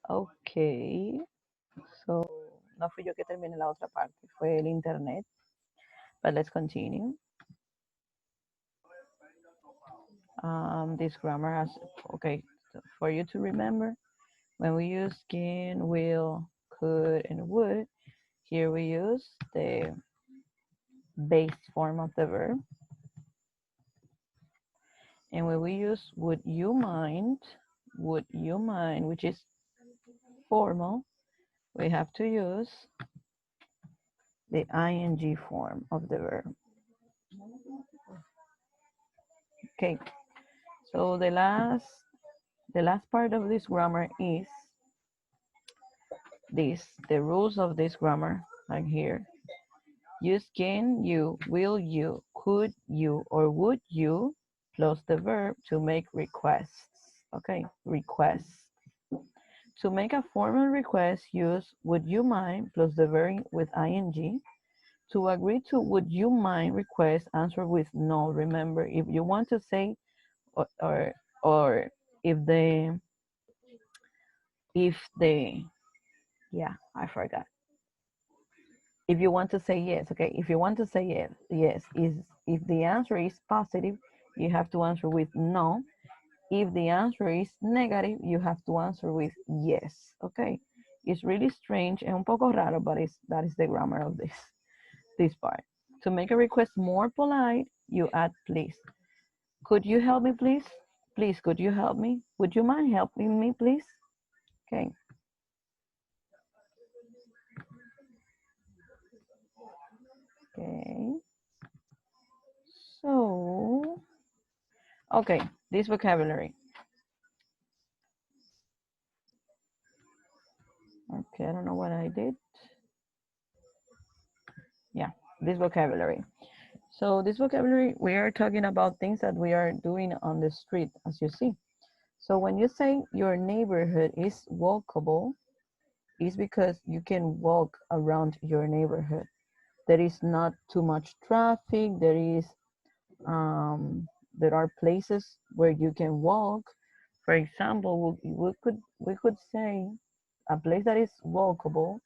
Okay, so no fui yo que terminé la otra parte, fue el internet. But let's continue. This grammar has, okay, so for you to remember, when we use can, will, could, and would, here we use the base form of the verb. And when we use would you mind, which is formal, we have to use the ing form of the verb. Okay, so the last part of this grammar is the rules of this grammar are here. Use can, you, will you, could you, or would you, plus the verb to make requests. Okay, requests. To make a formal request, use would you mind plus the verb with ing. To agree to would you mind request, answer with no. Remember, if you want to say or if the yeah, I forgot. If you want to say yes, okay. If you want to say yes, is if the answer is positive, you have to answer with no. If the answer is negative, you have to answer with yes. Okay. It's really strange and un poco raro, but that is the grammar of this part. To make a request more polite, you add please. Could you help me, please? Please, could you help me? Would you mind helping me, please? Okay. Okay. So, okay, this vocabulary. Okay, I don't know what I did. Yeah, this vocabulary. So this vocabulary, we are talking about things that we are doing on the street, as you see. So when you say your neighborhood is walkable, it's because you can walk around your neighborhood. There is not too much traffic. Um, there are places where you can walk. For example, we could say a place that is walkable,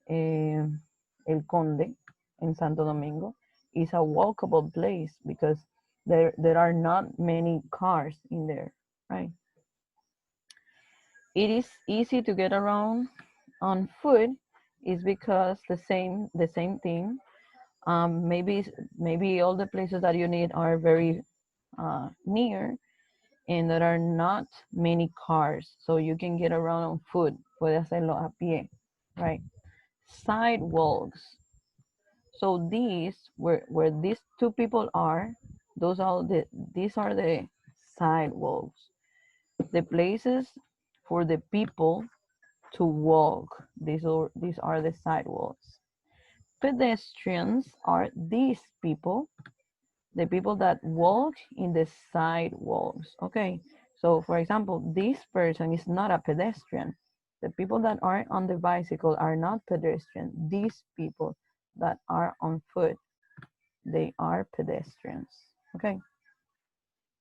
El Conde in Santo Domingo is a walkable place because there are not many cars in there, right? It is easy to get around on foot is because the same thing. Maybe all the places that you need are very near, and there are not many cars, so you can get around on foot. Puedes hacerlo a pie, right? Sidewalks. So where these two people are, these are the sidewalks, the places for the people to walk. These are the sidewalks. Pedestrians are these people, the people that walk in the sidewalks. Okay, so for example, this person is not a pedestrian. The people that are on the bicycle are not pedestrian. These people that are on foot, they are pedestrians. Okay,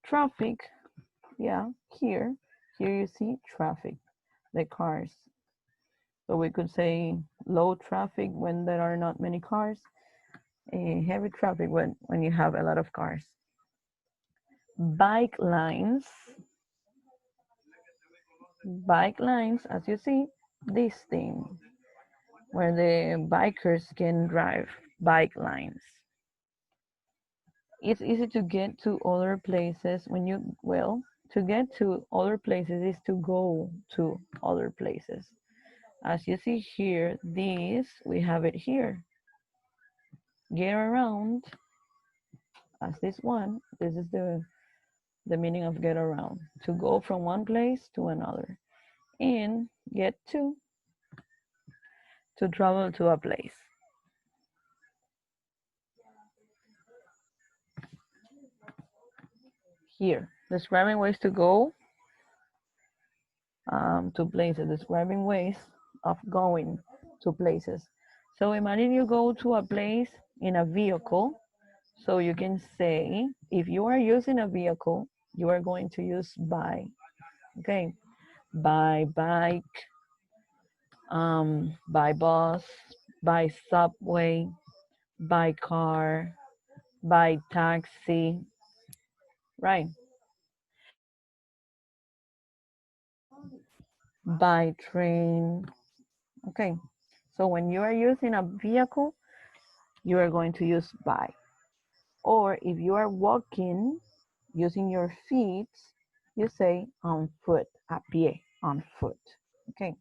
traffic. Yeah, here you see traffic, the cars. So we could say low traffic when there are not many cars, heavy traffic when you have a lot of cars. Bike lines. Bike lines, as you see, this thing where the bikers can drive. Bike lines. It's easy to get to other places to get to other places is to go to other places. As you see here, we have it here. Get around, as this one, this is the meaning of get around. To go from one place to another. And get to travel to a place. Here, describing ways to go to places, describing ways of going to places. So imagine you go to a place in a vehicle. So you can say, if you are using a vehicle, you are going to use by. Okay, by bike, by bus, by subway, by car, by taxi, right? By train. Okay, so when you are using a vehicle, you are going to use by. Or if you are walking using your feet, you say on foot, a pie, on foot. Okay.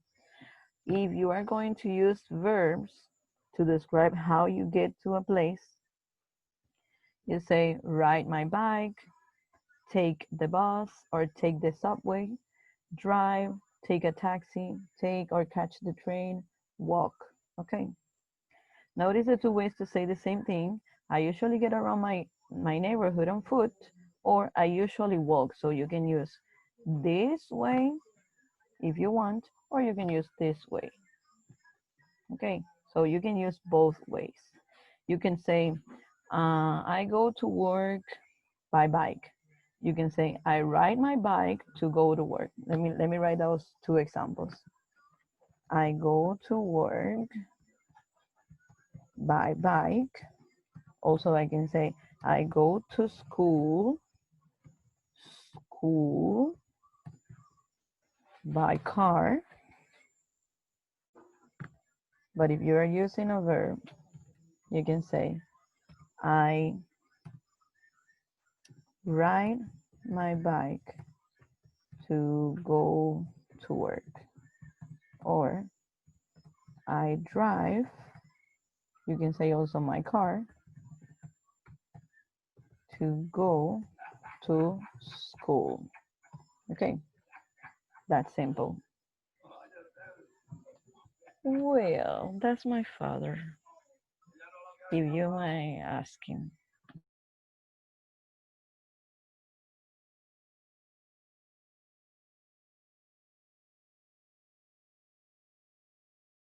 If you are going to use verbs to describe how you get to a place, you say ride my bike, take the bus or take the subway, drive, take a taxi, take or catch the train, walk. Okay. Notice the two ways to say the same thing. I usually get around my neighborhood on foot, or I usually walk. So you can use this way if you want, or you can use this way. Okay, so you can use both ways. You can say, I go to work by bike. You can say, I ride my bike to go to work. Let me write those two examples. I go to work by bike. Also, I can say, I go to school by car. But if you are using a verb, you can say, I ride my bike to go to work. Or I drive, you can say also my car, to go to school. Okay, that's simple. Well, that's my father, if you may asking.